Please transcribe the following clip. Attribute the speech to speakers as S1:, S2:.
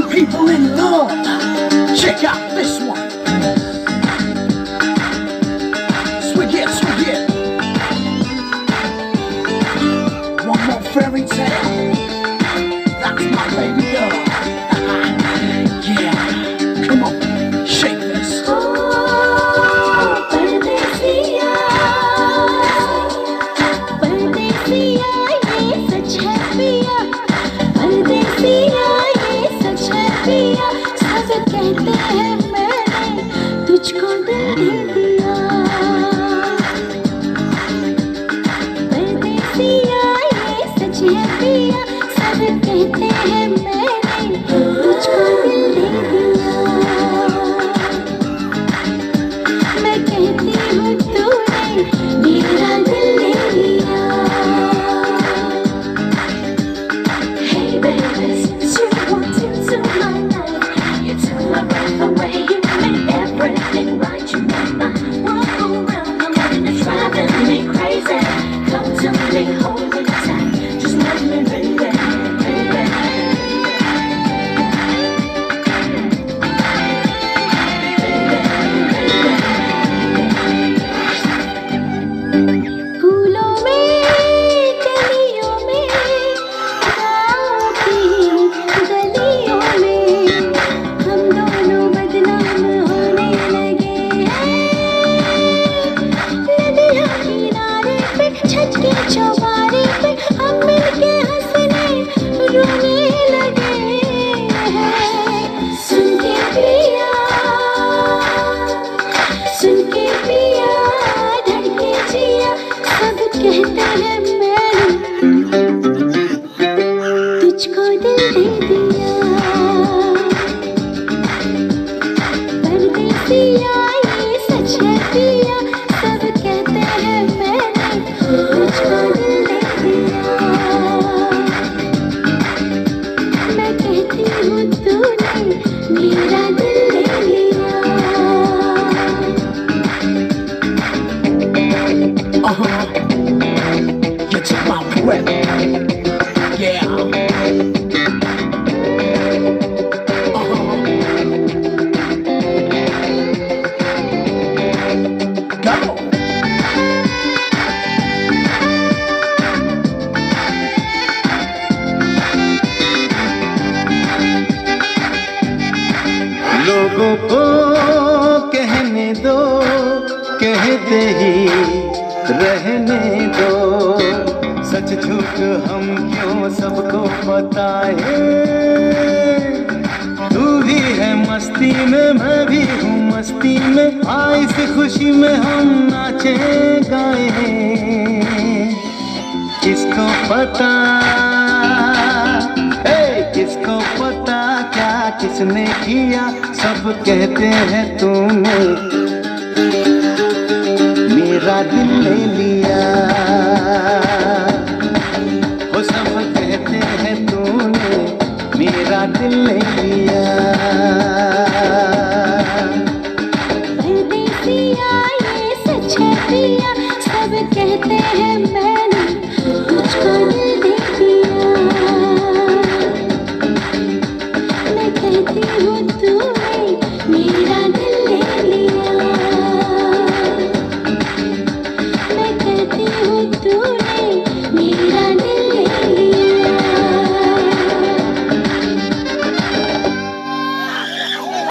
S1: people in the north, check out this one. Swig it, swig it. One more fairy tale. That's my baby girl. Yeah, come on, shake this.
S2: परदेसिया, परदेसिया ये सच है पिया, परदेसिया ये सच है पिया, सब कहते हैं मैंने तुझको दिल दे दिया। परदेसिया ये सच है पिया, सब कहते हैं मैंने तुझको दिल दे दिया। मैं कहती हूँ तूने मेरा दिल ले लिया। Hey baby, since you walked into my life, you took my breath away, you made everything right. You made my world go round, I'm letting it driving me crazy. Come to me, hold me tight, just let me baby, baby. फूलों में कलियों में गाँव की गलियों में हम दोनों बदनाम होने लगे हैं। नदियाँ किनारे पे छत के चौबारे पे हम मिलके हंसने रोने लगे हैं। सुन के पिया, सुन के पिया धड़के जिया, सब कहते हैं मैंने तुझको दिल दे दिया। परदेसिया ये सच है पिया, सब कहते हैं मैंने तुझको दिल दे दिया। मैं कहती हूँ तूने मेरा दिल ले लिया।
S1: You took my breath. Yeah. Go.
S3: लोगों को कहने दो, कहते ही रहने दो, सच झूठ हम क्यों सबको बताए। तू भी है मस्ती में, मैं भी हूँ मस्ती में, आ इस खुशी में हम नाचे गाए। किसको पता, किसको पता क्या किसने किया, सब कहते हैं तूने मेरा दिल ले लिया।